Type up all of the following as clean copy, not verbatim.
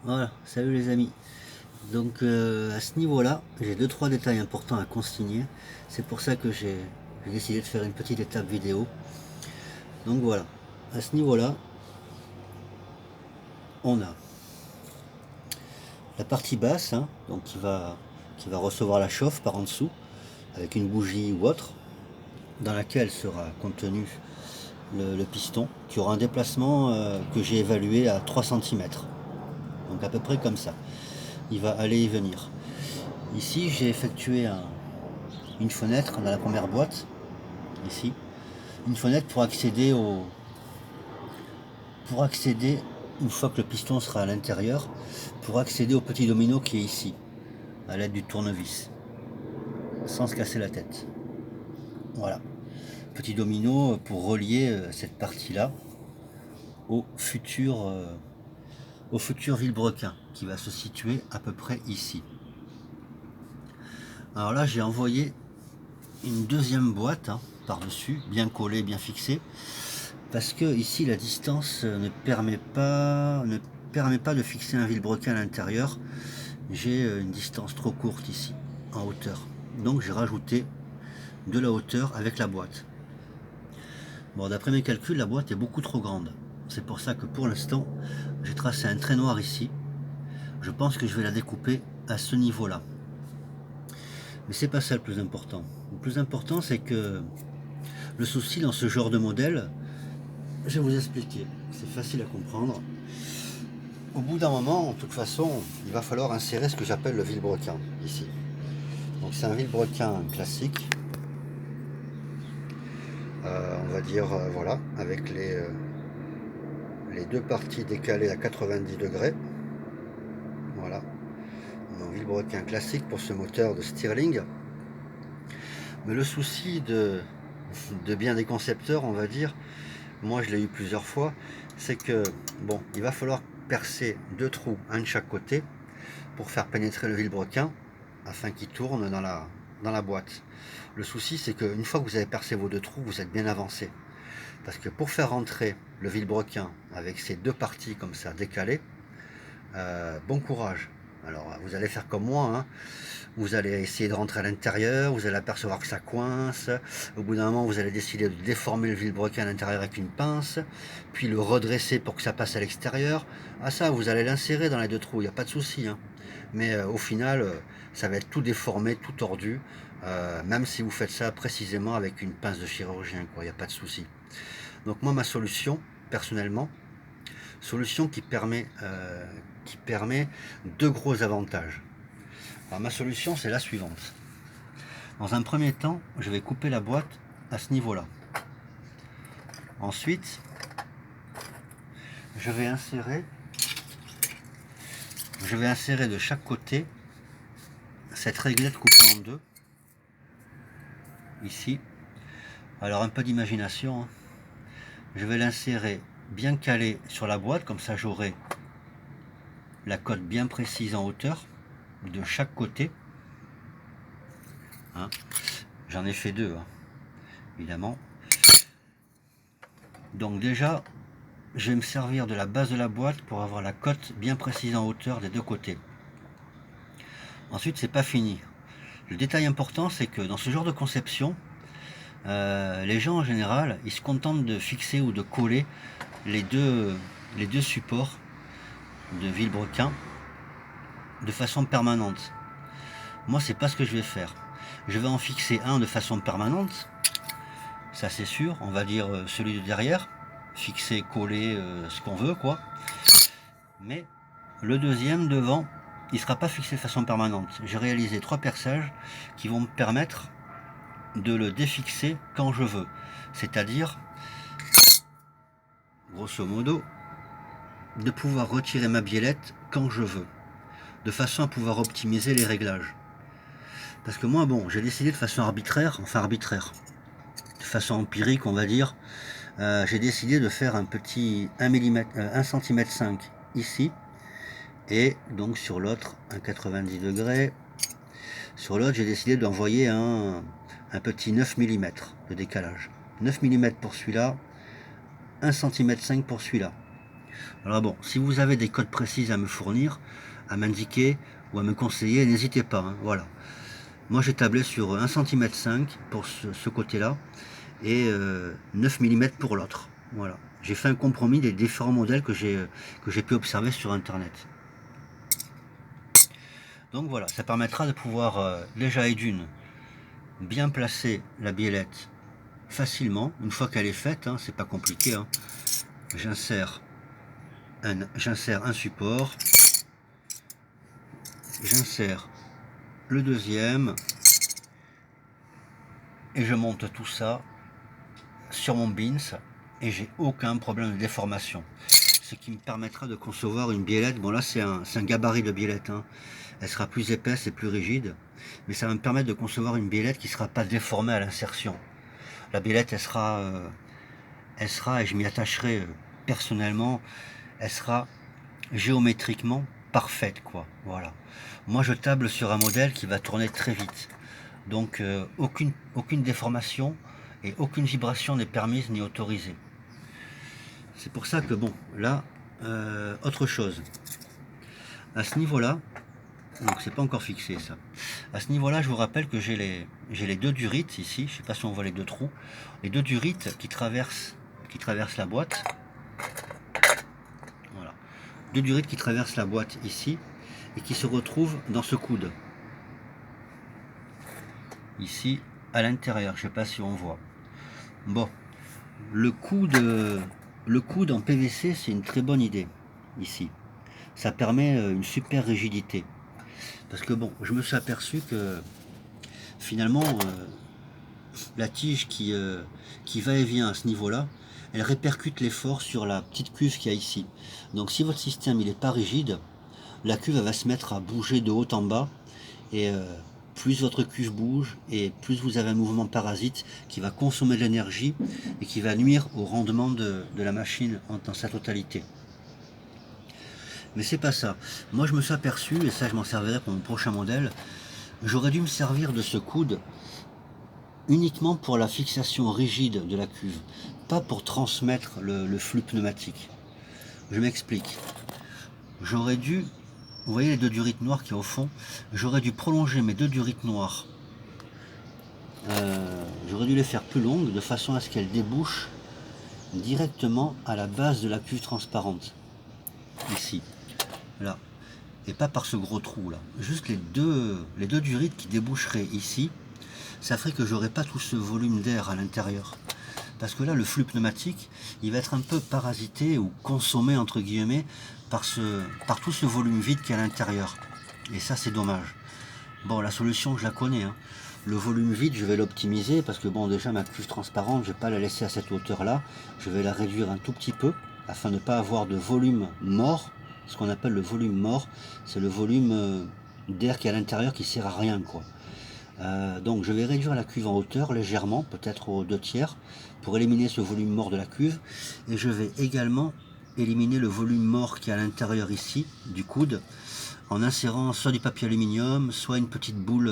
Voilà, salut les amis. Donc à ce niveau-là, j'ai deux trois détails importants à consigner. C'est pour ça que j'ai décidé de faire une petite étape vidéo. Donc voilà, à ce niveau-là, on a la partie basse, hein, donc qui va recevoir la chauffe par en dessous, avec une bougie ou autre, dans laquelle sera contenu le piston, qui aura un déplacement que j'ai évalué à 3 cm. Donc à peu près comme ça. Il va aller et venir. Ici, j'ai effectué une fenêtre dans la première boîte, ici. Une fenêtre pour accéder, une fois que le piston sera à l'intérieur, pour accéder au petit domino qui est ici, à l'aide du tournevis, sans se casser la tête. Voilà. Petit domino pour relier cette partie-là au futur vilebrequin, qui va se situer à peu près ici. Alors là, j'ai envoyé une deuxième boîte, hein, par-dessus, bien collée, bien fixée, parce que ici la distance ne permet pas de fixer un vilebrequin à l'intérieur. J'ai une distance trop courte ici, en hauteur. Donc j'ai rajouté de la hauteur avec la boîte. Bon, d'après mes calculs, la boîte est beaucoup trop grande. C'est pour ça que pour l'instant, j'ai tracé un trait noir ici. Je pense que je vais la découper à ce niveau-là. Mais c'est pas ça le plus important. Le plus important, c'est que le souci dans ce genre de modèle, je vais vous expliquer. C'est facile à comprendre. Au bout d'un moment, de toute façon, il va falloir insérer ce que j'appelle le vilebrequin ici. Donc c'est un vilebrequin classique. On va dire, voilà, avec les deux parties décalées à 90 degrés. Voilà. Un vilebrequin classique pour ce moteur de Stirling. Mais le souci de bien des concepteurs, on va dire, moi je l'ai eu plusieurs fois, c'est que, bon, il va falloir percer deux trous, un de chaque côté, pour faire pénétrer le vilebrequin, afin qu'il tourne dans la boîte. Le souci, c'est qu'une fois que vous avez percé vos deux trous, vous êtes bien avancé. Parce que pour faire rentrer le vilebrequin avec ces deux parties comme ça décalées, bon courage. Alors vous allez faire comme moi, hein. Vous allez essayer de rentrer à l'intérieur, vous allez apercevoir que ça coince. Au bout d'un moment, vous allez décider de déformer le vilebrequin à l'intérieur avec une pince, puis le redresser pour que ça passe à l'extérieur. Ah ça, vous allez l'insérer dans les deux trous, il n'y a pas de souci, hein. Mais au final, ça va être tout déformé, tout tordu, même si vous faites ça précisément avec une pince de chirurgien, quoi, il n'y a pas de souci. Donc moi, ma solution, personnellement, solution qui permet deux gros avantages. Alors ma solution, c'est la suivante. Dans un premier temps, je vais couper la boîte à ce niveau-là. Ensuite, je vais insérer de chaque côté cette réglette coupée en deux, ici. Alors un peu d'imagination, hein. Je vais l'insérer bien calé sur la boîte, comme ça j'aurai la cote bien précise en hauteur de chaque côté, hein. J'en ai fait deux, hein, évidemment. Donc déjà, je vais me servir de la base de la boîte pour avoir la cote bien précise en hauteur des deux côtés. Ensuite, c'est pas fini. Le détail important, c'est que dans ce genre de conception, les gens en général, ils se contentent de fixer ou de coller les deux supports de vilebrequin de façon permanente. Moi, c'est pas ce que je vais faire. Je vais en fixer un de façon permanente, ça c'est sûr, on va dire celui de derrière, fixer, coller, ce qu'on veut, quoi. Mais le deuxième devant, il ne sera pas fixé de façon permanente. J'ai réalisé 3 perçages qui vont me permettre de le défixer quand je veux. C'est-à-dire, grosso modo, de pouvoir retirer ma biellette quand je veux, de façon à pouvoir optimiser les réglages. Parce que moi, bon, j'ai décidé de façon arbitraire, de façon empirique, on va dire, j'ai décidé de faire un petit 1 cm 5 ici, et donc sur l'autre, un 90 degrés. Sur l'autre, j'ai décidé d'envoyer un petit 9 mm de décalage. 9 mm pour celui-là, 1 cm 5 pour celui-là. Alors bon, si vous avez des codes précis à me fournir, à m'indiquer ou à me conseiller, n'hésitez pas, hein, voilà. Moi j'ai tablé sur 1,5 cm pour ce côté-là et 9 mm pour l'autre. Voilà. J'ai fait un compromis des différents modèles que j'ai pu observer sur internet. Donc voilà, ça permettra de pouvoir déjà et d'une bien placer la biellette facilement, une fois qu'elle est faite, hein, c'est pas compliqué, hein. J'insère un support, j'insère le deuxième et je monte tout ça sur mon bins et j'ai aucun problème de déformation, ce qui me permettra de concevoir une biellette. Bon là c'est un gabarit de biellette, hein. Elle sera plus épaisse et plus rigide, mais ça va me permettre de concevoir une biellette qui ne sera pas déformée à l'insertion. La biellette elle sera, et je m'y attacherai personnellement, elle sera géométriquement parfaite, quoi. Voilà. Moi je table sur un modèle qui va tourner très vite, donc aucune déformation et aucune vibration n'est permise ni autorisée. C'est pour ça que bon, là, autre chose. À ce niveau-là, donc c'est pas encore fixé ça. À ce niveau-là, je vous rappelle que j'ai les deux durites ici, je sais pas si on voit les deux trous, les deux durites qui traversent la boîte. Voilà. Deux durites qui traversent la boîte ici et qui se retrouvent dans ce coude. Ici, à l'intérieur, je sais pas si on voit. Bon, le coude en PVC, c'est une très bonne idée ici. Ça permet une super rigidité. Parce que bon, je me suis aperçu que finalement, la tige qui va et vient à ce niveau-là, elle répercute l'effort sur la petite cuve qu'il y a ici. Donc si votre système il n'est pas rigide, la cuve elle va se mettre à bouger de haut en bas et plus votre cuve bouge et plus vous avez un mouvement parasite qui va consommer de l'énergie et qui va nuire au rendement de la machine dans sa totalité. Mais c'est pas ça. Moi je me suis aperçu, et ça je m'en servirai pour mon prochain modèle, j'aurais dû me servir de ce coude uniquement pour la fixation rigide de la cuve, pas pour transmettre le flux pneumatique. Je m'explique. J'aurais dû, vous voyez les deux durites noires qui est au fond, j'aurais dû prolonger mes deux durites noires. J'aurais dû les faire plus longues de façon à ce qu'elles débouchent directement à la base de la cuve transparente. Ici. Là. Et pas par ce gros trou là. Juste les deux durites qui déboucheraient ici, ça ferait que j'aurais pas tout ce volume d'air à l'intérieur. Parce que là, le flux pneumatique, il va être un peu parasité ou consommé entre guillemets par tout ce volume vide qui est à l'intérieur. Et ça, c'est dommage. Bon, la solution, je la connais, hein. Le volume vide, je vais l'optimiser parce que bon, déjà ma cuve transparente, je ne vais pas la laisser à cette hauteur-là. Je vais la réduire un tout petit peu afin de ne pas avoir de volume mort. Ce qu'on appelle le volume mort, c'est le volume d'air qui est à l'intérieur qui sert à rien, quoi. Donc je vais réduire la cuve en hauteur légèrement, peut-être aux 2/3, pour éliminer ce volume mort de la cuve. Et je vais également éliminer le volume mort qui est à l'intérieur ici, du coude, en insérant soit du papier aluminium, soit une petite boule,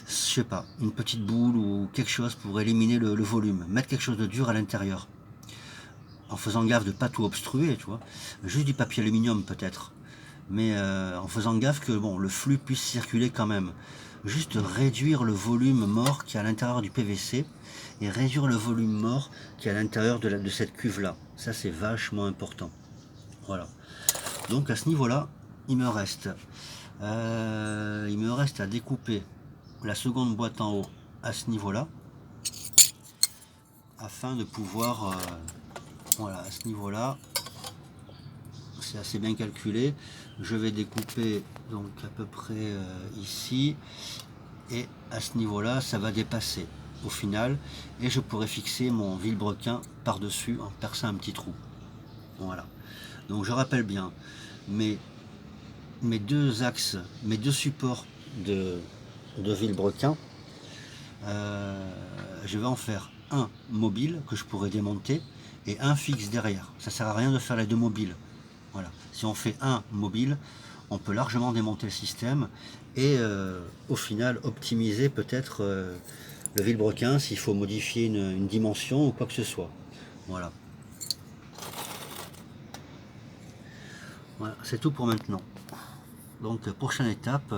je sais pas, une petite boule ou quelque chose pour éliminer le volume. Mettre quelque chose de dur à l'intérieur. En faisant gaffe de ne pas tout obstruer, tu vois. Juste du papier aluminium peut-être. Mais en faisant gaffe que bon, le flux puisse circuler quand même. Juste réduire le volume mort qui est à l'intérieur du PVC et réduire le volume mort qui est à l'intérieur de cette cuve là. Ça c'est vachement important. Voilà. Donc à ce niveau là, il me reste à découper la seconde boîte en haut à ce niveau là afin de pouvoir voilà, à ce niveau là c'est assez bien calculé. Je vais découper donc à peu près ici et à ce niveau là ça va dépasser au final et je pourrais fixer mon vilebrequin par dessus en perçant un petit trou. Voilà, donc je rappelle bien mes deux axes, mes deux supports de vilebrequin. Je vais en faire un mobile que je pourrais démonter et un fixe derrière. Ça sert à rien de faire les deux mobiles. Voilà. Si on fait un mobile, on peut largement démonter le système et au final optimiser peut-être le vilebrequin s'il faut modifier une dimension ou quoi que ce soit. Voilà. Voilà, c'est tout pour maintenant. Donc prochaine étape,